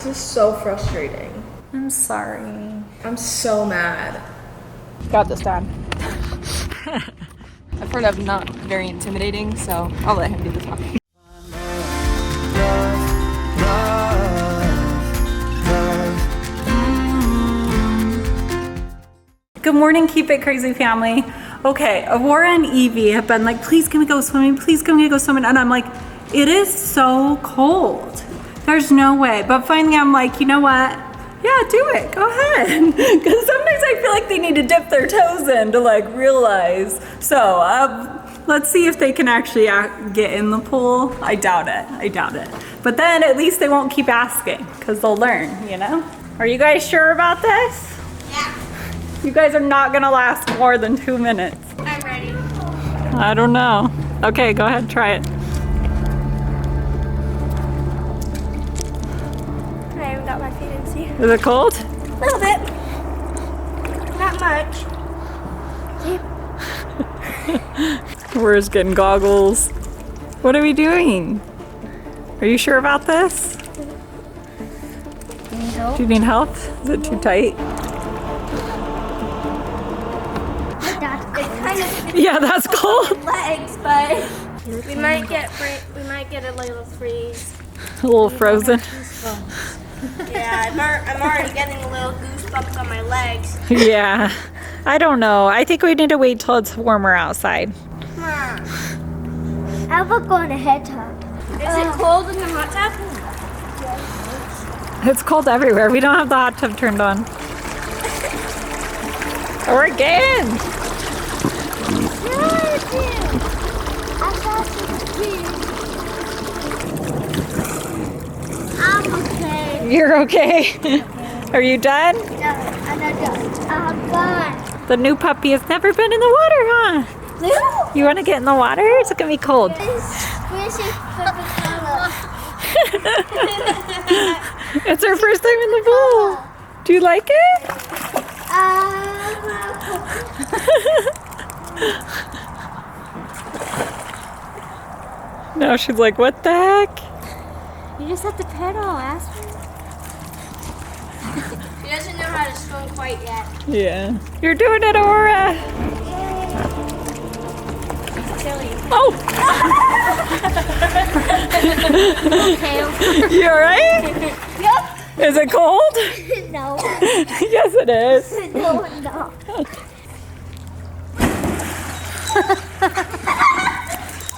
This is so frustrating. I'm sorry. I'm so mad. Got this, Dad. I've heard I'm not very intimidating, so I'll let him do the talking. Good morning, Keep It Crazy family. Okay, Aurora and Evie have been like, please can we go swimming? Please can we go swimming? And I'm like, it is so cold. There's no way. But finally I'm like, you know what? Yeah, do it. Go ahead. Because sometimes I feel like they need to dip their toes in to like realize. So let's see if they can actually get in the pool. I doubt it. I doubt it. But then at least they won't keep asking because they'll learn, you know? Are you guys sure about this? Yeah. You guys are not gonna last more than 2 minutes. I'm ready. I don't know. Okay, go ahead, try it. I haven't got my feet in, see? Is it cold? A little bit. Not much. See? We're just getting goggles. What are we doing? Are you sure about this? Need help? Do you need help? Is it too tight? It's kind of Yeah, that's cold. legs, but we might get a little freeze. A little frozen. Yeah, I'm already getting a little goosebumps on my legs. Yeah. I don't know. I think we need to wait till it's warmer outside. How about going to head tub? Is it cold in the hot tub? It's cold everywhere. We don't have the hot tub turned on. Or again. I'm okay. You're okay? Are you done? No, I'm not done. I'm done. The new puppy has never been in the water, huh? No. You want to get in the water? It's gonna be cold. It's her first time in the pool. Do you like it? Now she's like, what the heck? You just have to pedal, ask her. She doesn't know how to swim quite yet. Yeah. You're doing it, Aura. Silly. Oh! Okay. You alright? Yep. Is it cold? No. Yes, it is. No, no.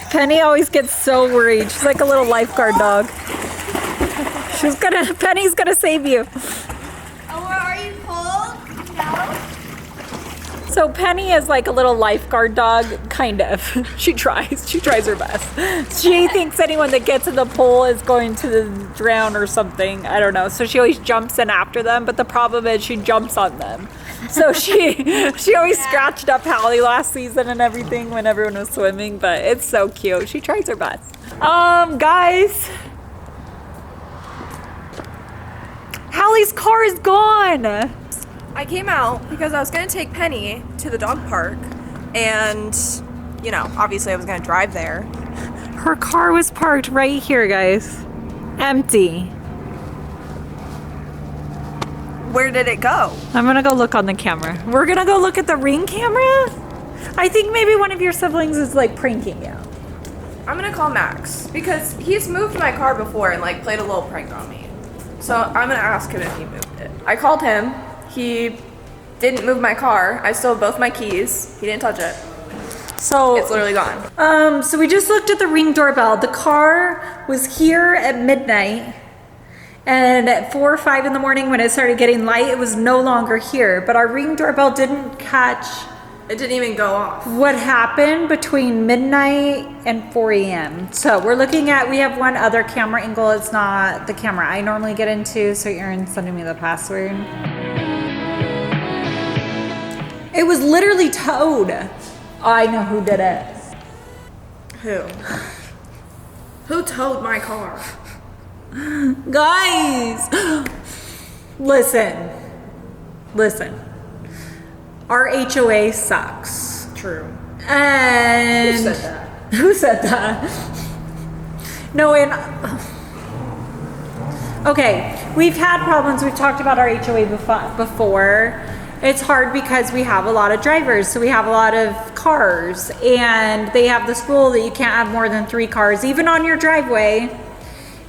Penny always gets so worried. She's like a little lifeguard dog. Penny's gonna save you. Oh, are you cold? No. So Penny is like a little lifeguard dog, kind of. She tries her best. She thinks anyone that gets in the pool is going to drown or something. I don't know. So she always jumps in after them, but the problem is she jumps on them. So she always scratched up Halie last season and everything when everyone was swimming, but it's so cute. She tries her best. Guys. Halie's car is gone. I came out because I was gonna take Penny to the dog park, and you know, obviously I was gonna drive there. Her car was parked right here, guys. Empty. Where did it go? I'm gonna go look on the camera. We're gonna go look at the Ring camera? I think maybe one of your siblings is like pranking you. I'm gonna call Max because he's moved my car before and like played a little prank on me. So I'm gonna ask him if he moved it. I called him. He didn't move my car. I still have both my keys. He didn't touch it. So It's literally gone. So we just looked at the Ring doorbell. The car was here at midnight, and at 4 or 5 in the morning when it started getting light, it was no longer here. But our Ring doorbell didn't catch It didn't even go off. what happened between midnight and 4 a.m. So we're looking at, we have one other camera angle. It's not the camera I normally get into, so Aaron's sending me the password. It was literally towed. I know who did it. Who? Who towed my car? Guys, listen. Our HOA sucks. True. And Who said that? Who said that? No, and Okay, we've had problems. We've talked about our HOA before. It's hard because we have a lot of drivers, so we have a lot of cars, and they have this rule that you can't have more than 3 cars, even on your driveway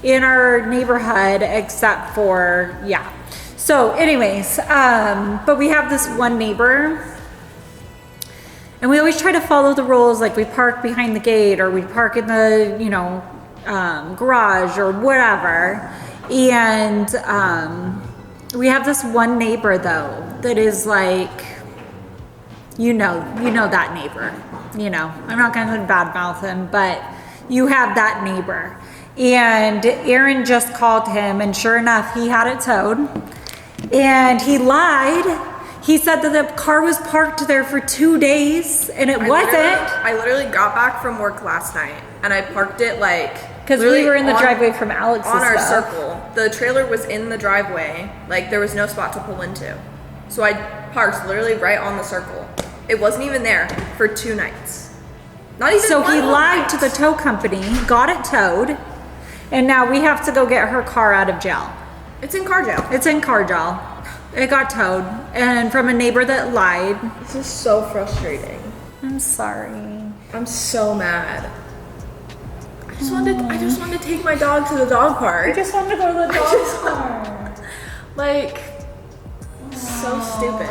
in our neighborhood, except for, yeah. So anyways, but we have this one neighbor, and we always try to follow the rules, like we park behind the gate, or we park in the, you know, garage or whatever. And we have this one neighbor though that is like, you know that neighbor. You know, I'm not gonna badmouth him, but you have that neighbor. And Aaron just called him, and sure enough, he had it towed. And he lied. He said that the car was parked there for 2 days, and it wasn't. I literally got back from work last night, and I parked it like... Because we were in the driveway from Alex's on our stuff. circle. The trailer was in the driveway. Like, there was no spot to pull into. So I parked literally right on the circle. It wasn't even there for 2 nights. Not even So one he whole lied night. to the tow company, got it towed, and now we have to go get her car out of jail. It's in car jail. It's in car jail. It got towed, and from a neighbor that lied. This is so frustrating. I'm sorry. I'm so mad. I just wanted to take my dog to the dog park. I just wanted to go to the dog park. Like, so stupid.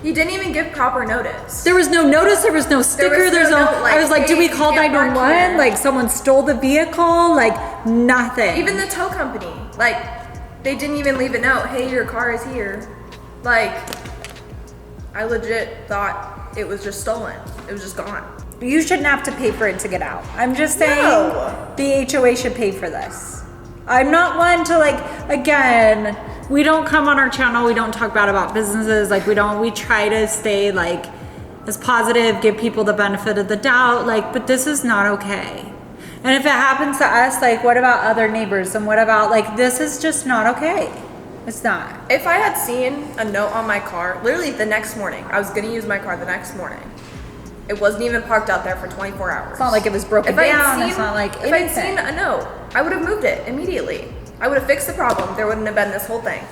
He didn't even give proper notice. There was no notice, there was no sticker, there's no, note, like, I was like, do we hey, call you can't park 911? here. Like someone stole the vehicle? Like nothing. Even the tow company, like, they didn't even leave a note, hey, your car is here. Like, I legit thought it was just stolen. It was just gone. You shouldn't have to pay for it to get out. I'm just saying the HOA should pay for this. I'm not one to like, again, we don't come on our channel, we don't talk bad about businesses, like we try to stay like as positive, give people the benefit of the doubt, like, but this is not okay. And if it happens to us, like what about other neighbors, and what about like, this is just not okay. It's not. If I had seen a note on my car, literally the next morning, I was gonna use my car the next morning. It wasn't even parked out there for 24 hours. It's not like it was broken down, it's not like anything. If I'd seen a note, I would have moved it immediately. I would have fixed the problem. There wouldn't have been this whole thing.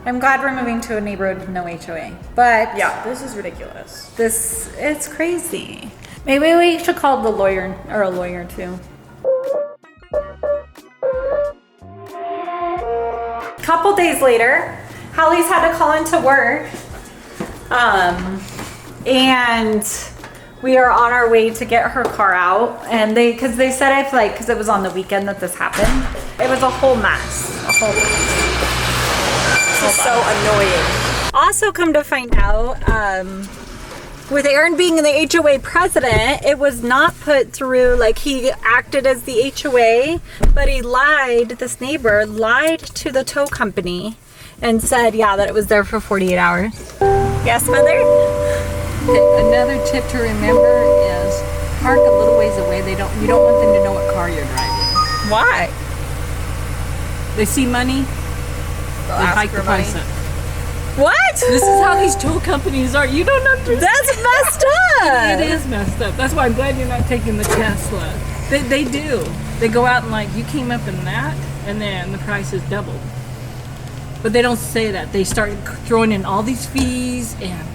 I'm glad we're moving to a neighborhood with no HOA, but Yeah, this is ridiculous. it's crazy. Maybe we should call the lawyer, or a lawyer too. Couple days later, Halie's had to call into work. And we are on our way to get her car out, and because they said if like, because it was on the weekend that this happened, it was a whole mess, This is so annoying. Also, come to find out, with Aaron being the HOA president, it was not put through, like he acted as the HOA, but he lied, this neighbor lied to the tow company and said, yeah, that it was there for 48 hours. Yes, mother? Okay, another tip to remember is park a little ways away. You don't want them to know what car you're driving. Why? They see money, they hike the price up. What? This is how these tow companies are. You don't understand. That's messed up. It is messed up. That's why I'm glad you're not taking the Tesla. They do. They go out and like, you came up in that, and then the price is doubled. But they don't say that. They start throwing in all these fees and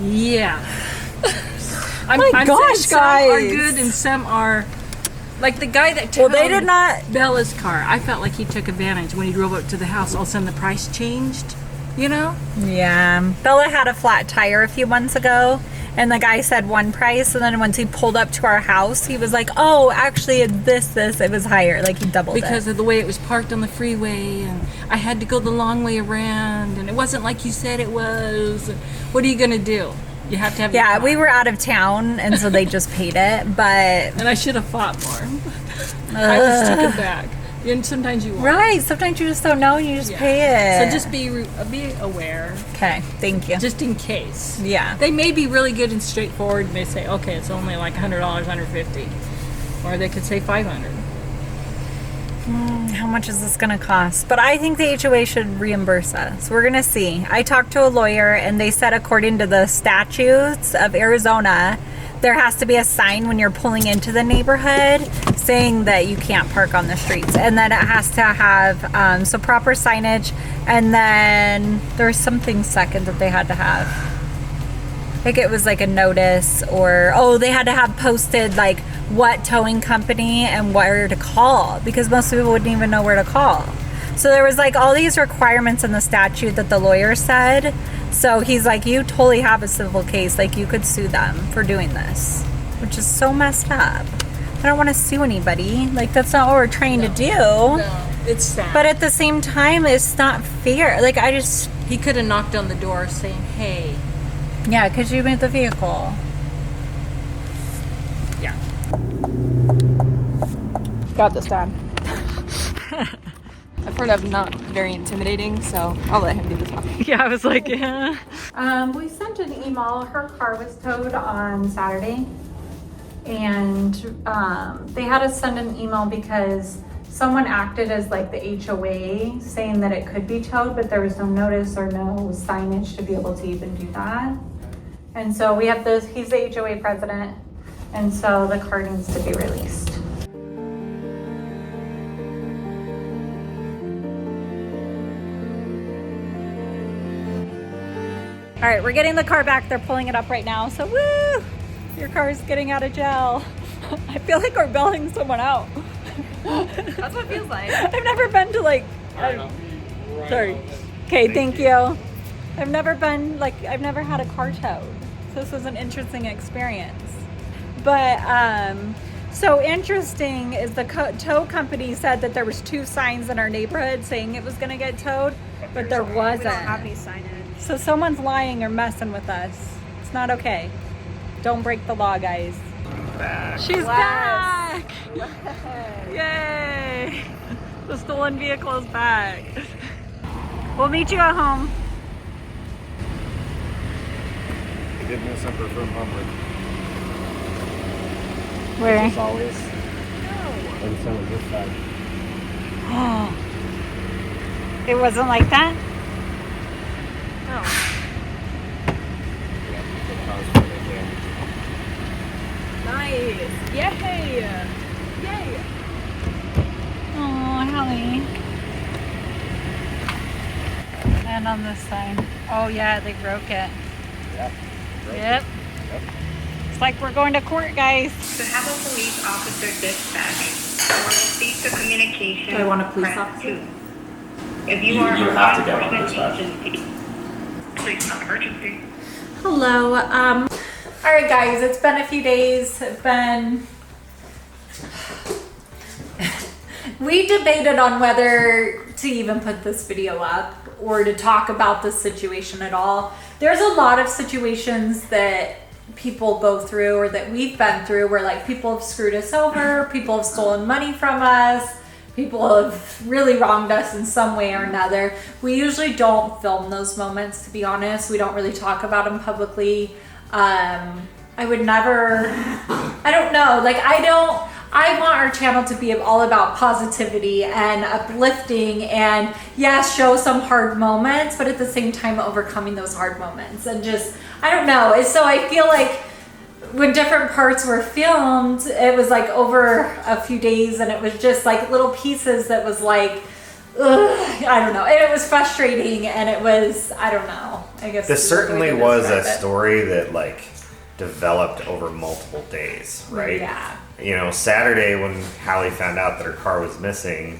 yeah. I'm My saying gosh, some are guys. good and some are like the guy that Well, they towed did not- Bella's car. I felt like he took advantage when he drove up to the house. All of a sudden the price changed, you know? Yeah. Bella had a flat tire a few months ago, and the guy said one price, and then once he pulled up to our house, he was like, oh, actually it's this, it was higher. Like he doubled Because it. of the way it was parked on the freeway, and I had to go the long way around, and it wasn't like you said it was. What are you gonna do? You have to have your Yeah, car. we were out of town, and so they just paid it, but... And I should have fought more. I just took it back. And sometimes you won't. Right, sometimes you just don't know, and you just Yeah. pay it. So just be aware, Okay, thank you. just in case. Yeah. They may be really good and straightforward, and they say, okay, it's only like $100, $150, or they could say $500. How much is this going to cost? But I think the HOA should reimburse us. We're going to see. I talked to a lawyer, and they said according to the statutes of Arizona there has to be a sign when you're pulling into the neighborhood saying that you can't park on the streets, and then it has to have so proper signage, and then there's something second that they had to have. I think it was like a notice, or they had to have posted like what towing company and where to call, because most people wouldn't even know where to call. So there was like all these requirements in the statute that the lawyer said. So he's like, you totally have a civil case, like you could sue them for doing this, which is so messed up. I don't want to sue anybody, like that's not what we're trying to do. No, it's sad. But at the same time, it's not fair. Like He could have knocked on the door saying, hey. Yeah, could you move the vehicle? Yeah. Got this, Dad. I've heard I'm not very intimidating, so I'll let him do this one. Yeah, I was like, yeah. We sent an email. Her car was towed on Saturday, and they had us send an email because someone acted as like the HOA saying that it could be towed, but there was no notice or no signage to be able to even do that. And so we have this, he's the HOA president, and so the car needs to be released. All right, we're getting the car back. They're pulling it up right now. So woo, your car is getting out of jail. I feel like we're bailing someone out. That's what it feels like. I've never been to like, sorry. Okay, thank you. I've never had a car towed. So this was an interesting experience. But so interesting is the tow company said that there was 2 signs in our neighborhood saying it was gonna get towed, but there wasn't. We don't have any signage. So someone's lying or messing with us. It's not okay. Don't break the law, guys. She's back! Yay! The stolen vehicle is back. We'll meet you at home. I did miss up her front bumper. Where? As always. No. And so was this side. Oh. It wasn't like that? No. Yeah, the car's pretty damaged. Nice. Yay! Yay! Oh, Halie. And on this side. Oh yeah, they broke it. Yep. Yep. It's like we're going to court, guys. To have a police officer dispatch or speak to communication. Do I want a police press officer? 2. If you You are a have to law get one enforcement dispatch. agency, please not emergency. Hello. All right, guys. It's been a few days. We debated on whether to even put this video up or to talk about this situation at all. There's a lot of situations that people go through or that we've been through where like people have screwed us over, people have stolen money from us, people have really wronged us in some way or another. We usually don't film those moments, to be honest. We don't really talk about them publicly. I would never, I don't know, like I want our channel to be all about positivity and uplifting and yes, show some hard moments, but at the same time overcoming those hard moments and just, I don't know. And so I feel like when different parts were filmed, it was like over a few days and it was just like little pieces that was like, ugh, I don't know. And it was frustrating and it was, I don't know. I guess This certainly was a story that like developed over multiple days, right? Yeah. You know, Saturday when Halie found out that her car was missing,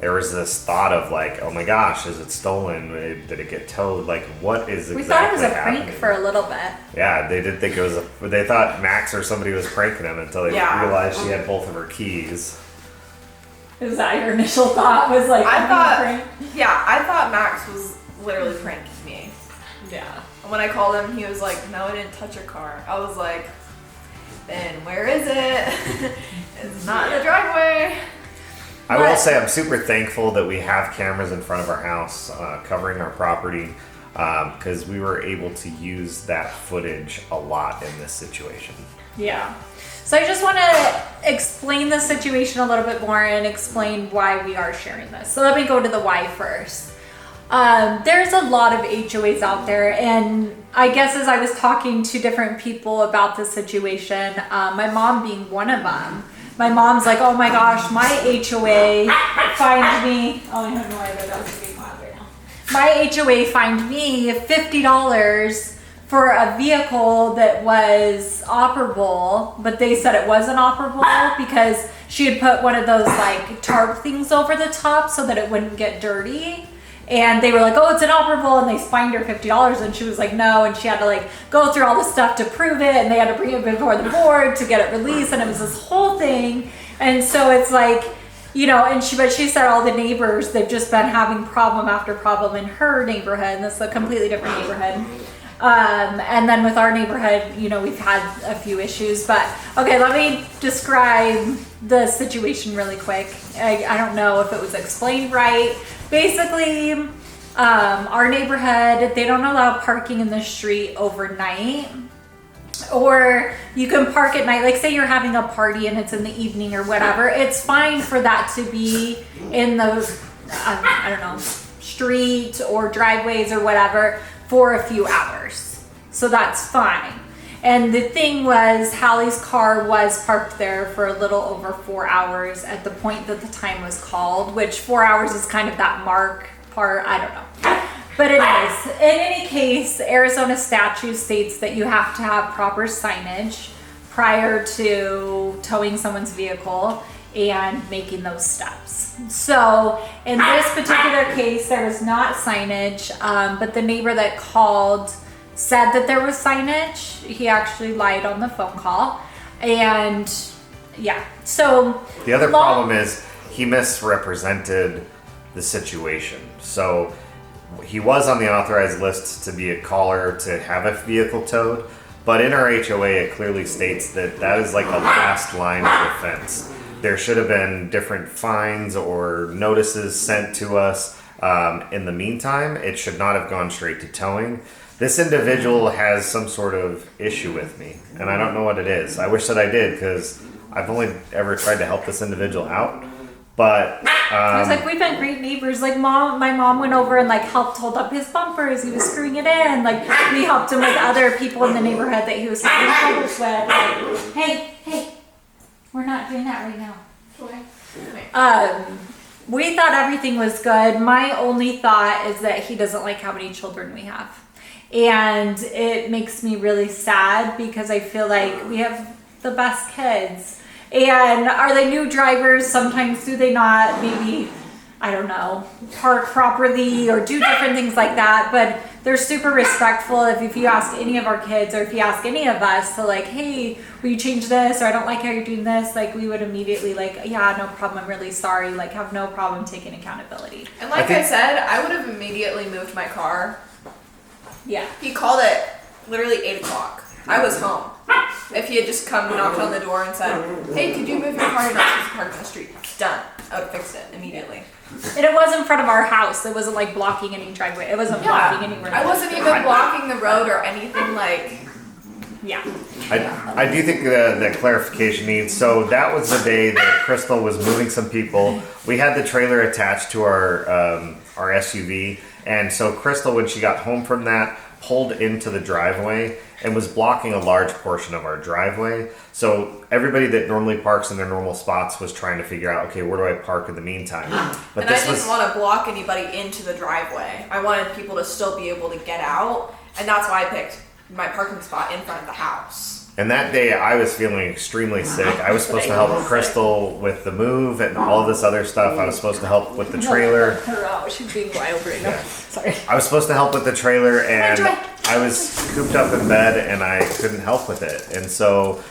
there was this thought of like, oh my gosh, is it stolen? Did it get towed? Like, what is exactly We thought it was a happening? prank for a little bit. Yeah, they did think it was they thought Max or somebody was pranking them until they Yeah. realized she had both of her keys. Is that your initial thought? Was like, I I'm thought, being pranked? yeah, I thought Max was literally pranking me. Yeah. And when I called him, he was like, no, I didn't touch your car. I was like, then where is it? It's not in the driveway. I will say I'm super thankful that we have cameras in front of our house covering our property because we were able to use that footage a lot in this situation. Yeah. So I just want to explain the situation a little bit more and explain why we are sharing this. So let me go to the why first. There's a lot of HOAs out there, and I guess as I was talking to different people about this situation, my mom being one of them, my mom's like, oh my gosh, my HOA fined me, oh I have no idea, that's being loud right now. My HOA fined me $50 for a vehicle that was operable, but they said it wasn't operable because she had put one of those like tarp things over the top so that it wouldn't get dirty. And they were like, oh, it's inoperable, and they fined her $50, and she was like, no, and she had to like go through all this stuff to prove it, and they had to bring it before the board to get it released, and it was this whole thing. And so it's like, you know, but she said all the neighbors, they've just been having problem after problem in her neighborhood, and this is a completely different neighborhood. And then with our neighborhood, you know, we've had a few issues, but okay, let me describe the situation really quick. I don't know if it was explained right. Basically, our neighborhood, they don't allow parking in the street overnight, or you can park at night. Like say you're having a party and it's in the evening or whatever, it's fine for that to be in the, I don't know, street or driveways or whatever for a few hours. So that's fine. And the thing was, Hallie's car was parked there for a little over 4 hours at the point that the time was called, which 4 hours is kind of that mark part, I don't know. But anyways, in any case, Arizona statute states that you have to have proper signage prior to towing someone's vehicle and making those steps. So in this particular case, there was not signage, but the neighbor that called said that there was signage. He actually lied on the phone call. And yeah, so the other problem is he misrepresented the situation. So he was on the authorized list to be a caller to have a vehicle towed, but in our HOA it clearly states that that is like a last line of defense. There should have been different fines or notices sent to us. In the meantime, it should not have gone straight to towing. This individual has some sort of issue with me, and I don't know what it is. I wish that I did, because I've only ever tried to help this individual out. But I was like, we've been great neighbors. Like my mom went over and like helped hold up his bumpers. He was screwing it in. Like we helped him with other people in the neighborhood that he was having troubles with. Like, hey, we're not doing that right now. We thought everything was good. My only thought is that he doesn't like how many children we have. And it makes me really sad because I feel like we have the best kids. And are they new drivers? Sometimes do they not maybe, I don't know, park properly or do different things like that. But they're super respectful. If you ask any of our kids or if you ask any of us to like, hey, will you change this? Or I don't like how you're doing this. Like we would immediately like, yeah, no problem. I'm really sorry. Like have no problem taking accountability. And like I said, I would have immediately moved my car. Yeah. He called at literally 8 o'clock. I was home. If he had just come and knocked on the door and said, hey, could you move your car? You're not supposed to park on the street. Done. I would have fixed it immediately. And it was in front of our house. It wasn't like blocking any driveway. It wasn't blocking anywhere. I wasn't even blocking the road or anything like. Yeah. I do think that clarification needs. So that was the day that Crystal was moving some people. We had the trailer attached to our SUV, and so Crystal, when she got home from that, pulled into the driveway and was blocking a large portion of our driveway. So everybody that normally parks in their normal spots was trying to figure out, okay, where do I park in the meantime? But and I didn't want to block anybody into the driveway. I wanted people to still be able to get out, and that's why I picked my parking spot in front of the house. And that day I was feeling extremely sick. I was supposed to help Crystal with the move and all this other stuff. I was supposed to help with the trailer. She's being wild right now. Sorry. I was supposed to help with the trailer, and I was cooped up in bed and I couldn't help with it. And so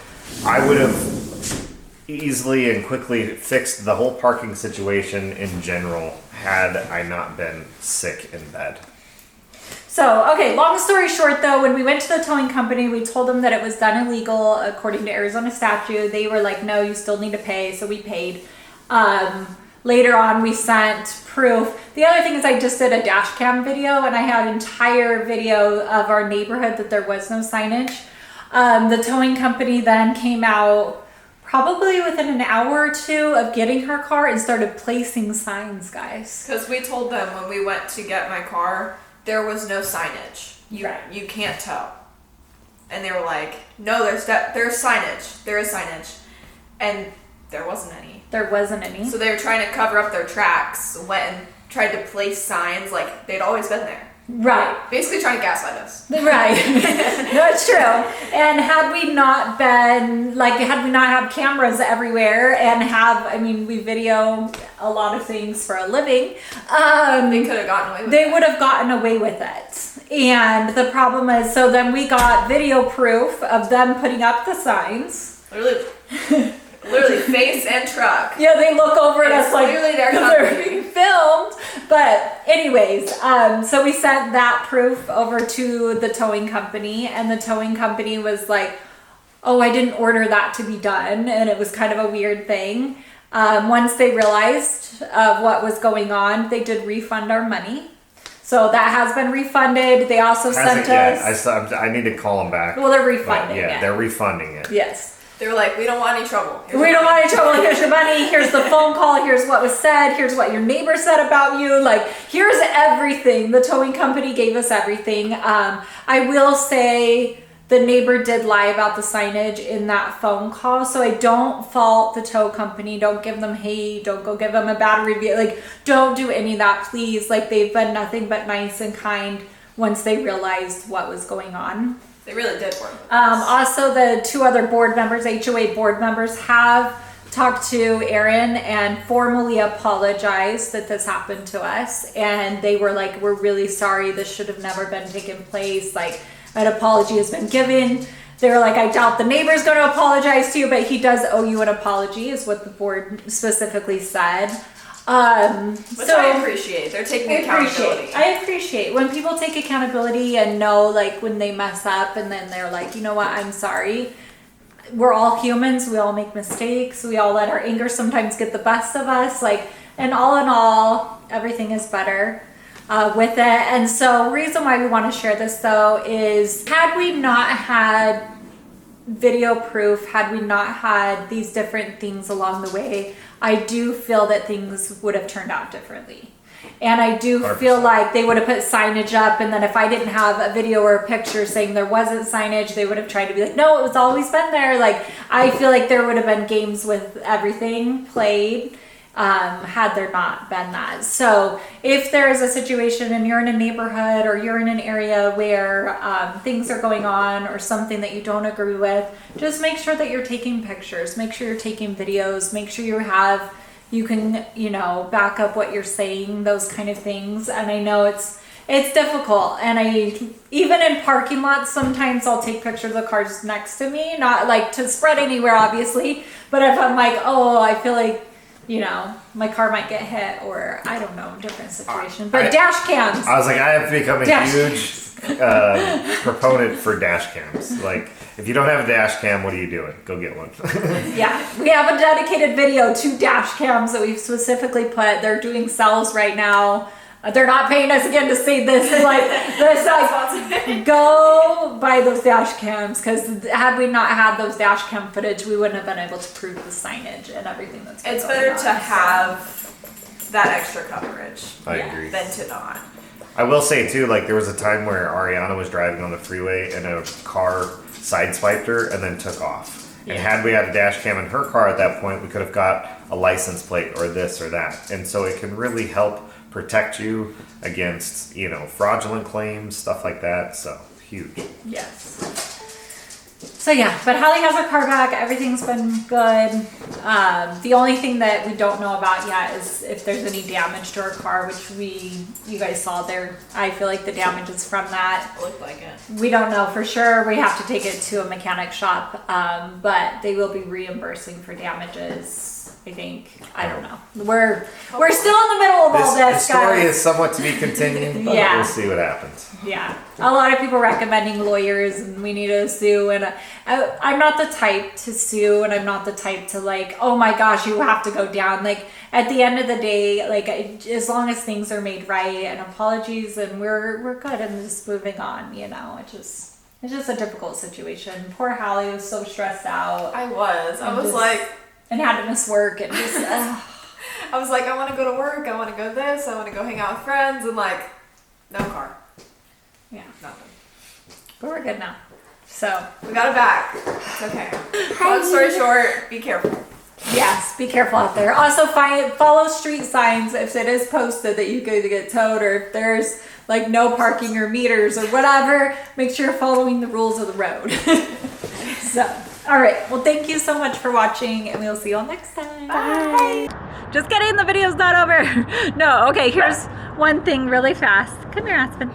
I would have easily and quickly fixed the whole parking situation in general had I not been sick in bed. So, okay, long story short though, when we went to the towing company, we told them that it was done illegal according to Arizona statute. They were like, no, you still need to pay, so we paid. Later on, we sent proof. The other thing is I just did a dash cam video and I had an entire video of our neighborhood that there was no signage. The towing company then came out probably within an hour or two of getting her car and started placing signs, guys. Because we told them when we went to get my car, there was no signage. You can't tow. And they were like, no, there's signage. There is signage. And there wasn't any. There wasn't any. So they were trying to cover up their tracks, went and tried to place signs like they'd always been there. Right. Basically trying to gaslight us. Right. That's true. And had we not had cameras everywhere and we video a lot of things for a living, they could have gotten away with it. They would have gotten away with it. And the problem is, so then we got video proof of them putting up the signs. Literally face and truck. Yeah, they look over at us like clearly they're being filmed. But anyways, so we sent that proof over to the towing company, and the towing company was like, oh, I didn't order that to be done. And it was kind of a weird thing. Once they realized of what was going on, they did refund our money. So that has been refunded. They also sent us... I need to call them back. Well, they're refunding it. They're refunding it. Yes. They were like, we don't want any trouble. We don't want any trouble. Here's your money. Here's the phone call. Here's what was said. Here's what your neighbor said about you. Like, here's everything. The towing company gave us everything. I will say the neighbor did lie about the signage in that phone call. So I don't fault the tow company. Don't give them hate. Don't go give them a bad review. Like, don't do any of that, please. Like, they've been nothing but nice and kind once they realized what was going on. They really did work. Also, the two other board members, HOA board members, have talked to Aaron and formally apologized that this happened to us. And they were like, we're really sorry. This should have never been taken place. Like, an apology has been given. They were like, I doubt the neighbor's going to apologize to you, but he does owe you an apology, is what the board specifically said. Which I appreciate. They're taking accountability. I appreciate when people take accountability and know, like, when they mess up and then they're like, you know what, I'm sorry. We're all humans. We all make mistakes. We all let our anger sometimes get the best of us. Like, and all in all, everything is better with it. And so reason why we want to share this, though, is had we not had video proof, had we not had these different things along the way, I do feel that things would have turned out differently. And I do 100%. Feel like they would have put signage up, and then if I didn't have a video or a picture saying there wasn't signage, they would have tried to be like, no, it was always been there. Like, I feel like there would have been games with everything played had there not been that. So if there is a situation and you're in a neighborhood or you're in an area where things are going on or something that you don't agree with, just make sure that you're taking pictures, make sure you're taking videos, make sure you can, you know, back up what you're saying, those kind of things. And I know it's difficult, and even in parking lots, sometimes I'll take pictures of the cars next to me, not like to spread anywhere, obviously, but if I'm like, oh, I feel like, you know, my car might get hit, or I don't know, different situation. But dash cams. I was like, I have become a huge proponent for dash cams. Like, if you don't have a dash cam, what are you doing? Go get one. Yeah, we have a dedicated video to dash cams that we've specifically put. They're doing sales right now. They're not paying us again to say this. Go buy those dash cams, because had we not had those dash cam footage, we wouldn't have been able to prove the signage and everything that's going on. It's better to have that extra coverage. I agree. Than to not. I will say too, like, there was a time where Ariana was driving on the freeway and a car sideswiped her and then took off. And had we had a dash cam in her car at that point, we could have got a license plate or this or that. And so it can really help protect you against, you know, fraudulent claims, stuff like that. So huge. Yes. So yeah, but Halie has her car back. Everything's been good. The only thing that we don't know about yet is if there's any damage to her car, which you guys saw there. I feel like the damage is from that. It looked like it. We don't know for sure. We have to take it to a mechanic shop, but they will be reimbursing for damages. I think. I don't know. We're still in the middle of all this, The story guys. is somewhat to be continued, but we'll see what happens. Yeah. A lot of people recommending lawyers and we need to sue. And I'm not the type to sue, and I'm not the type to like, oh my gosh, you have to go down. Like, at the end of the day, like, as long as things are made right and apologies, and we're good and just moving on, you know, it's It's just a difficult situation. Poor Halie was so stressed out. I was just- like, and had to miss work and just I was like, I want to go to work, I want to go this, I want to go hang out with friends, and like, no car, yeah. nothing. But we're good now. So We got it back. It's okay. Long story short, be careful. yes, be careful out there. Also follow street signs if it is posted that you could get towed, or if there's like no parking or meters or whatever, make sure you're following the rules of the road. So, all right. Well, thank you so much for watching, and we'll see you all next time. Bye. Just kidding, the video's not over. No, okay, here's one thing really fast. Come here, Aspen.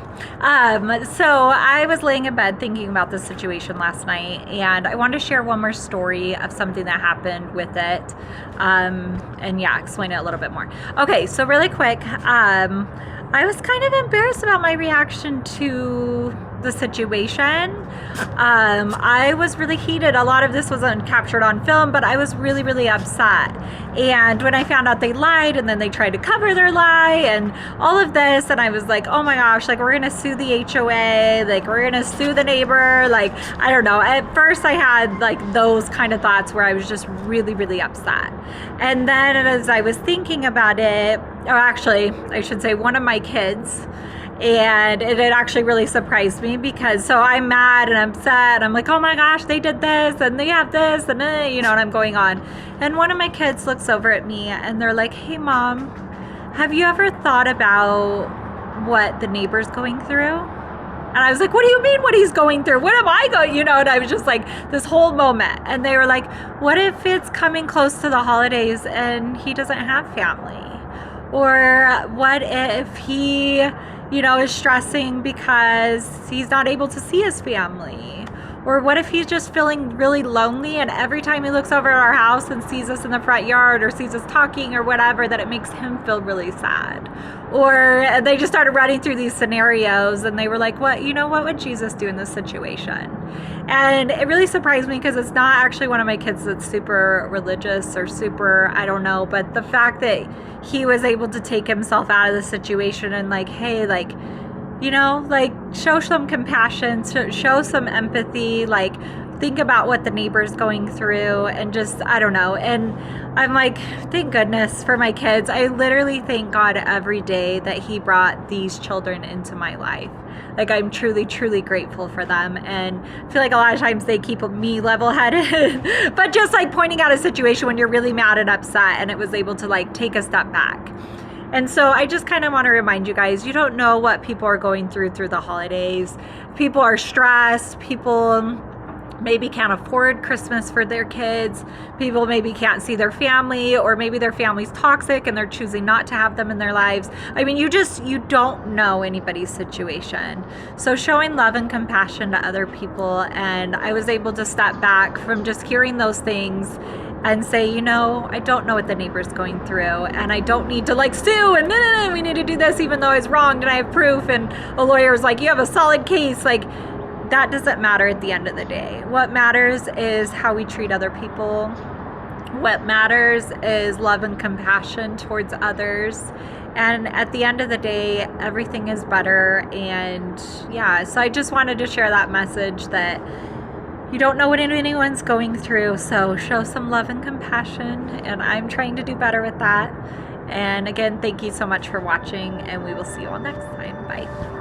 So I was laying in bed thinking about this situation last night, and I wanted to share one more story of something that happened with it. And yeah, explain it a little bit more. Okay, so really quick, I was kind of embarrassed about my reaction to the situation. I was really heated. A lot of this wasn't captured on film, but I was really, really upset. And when I found out they lied, and then they tried to cover their lie and all of this, and I was like, oh my gosh, like we're gonna sue the HOA, like we're gonna sue the neighbor, like I don't know. At first I had like those kind of thoughts where I was just really, really upset. And then as I was thinking about it, or actually I should say one of my kids, and it actually really surprised me because so I'm mad and upset. I'm like, oh my gosh, they did this and they have this and you know, and I'm going on. And one of my kids looks over at me and they're like, hey mom, have you ever thought about what the neighbor's going through? And I was like, what do you mean what he's going through? What am I going, you know? And I was just like this whole moment. And they were like, what if it's coming close to the holidays and he doesn't have family? Or what if he, you know, is stressing because he's not able to see his family? Or what if he's just feeling really lonely and every time he looks over at our house and sees us in the front yard or sees us talking or whatever, that it makes him feel really sad? Or they just started running through these scenarios and they were like, what, you know, what would Jesus do in this situation? And it really surprised me because it's not actually one of my kids that's super religious or super, I don't know, but the fact that he was able to take himself out of the situation and like, hey, like, you know, like show some compassion, show some empathy, like think about what the neighbor's going through and just, I don't know. And I'm like, thank goodness for my kids. I literally thank God every day that he brought these children into my life. Like I'm truly, truly grateful for them. And I feel like a lot of times they keep me level-headed, but just like pointing out a situation when you're really mad and upset, and it was able to like take a step back. And so I just kind of want to remind you guys, you don't know what people are going through the holidays. People are stressed. People maybe can't afford Christmas for their kids. People maybe can't see their family, or maybe their family's toxic and they're choosing not to have them in their lives. I mean, you don't know anybody's situation. So showing love and compassion to other people. And I was able to step back from just hearing those things and say, you know, I don't know what the neighbor's going through, and I don't need to like sue and we need to do this even though I was wronged and I have proof, and a lawyer's like, you have a solid case. Like, that doesn't matter at the end of the day. What matters is how we treat other people. What matters is love and compassion towards others. And at the end of the day, everything is better. And yeah, so I just wanted to share that message that you don't know what anyone's going through, so show some love and compassion, and I'm trying to do better with that. And again, thank you so much for watching, and we will see you all next time. Bye.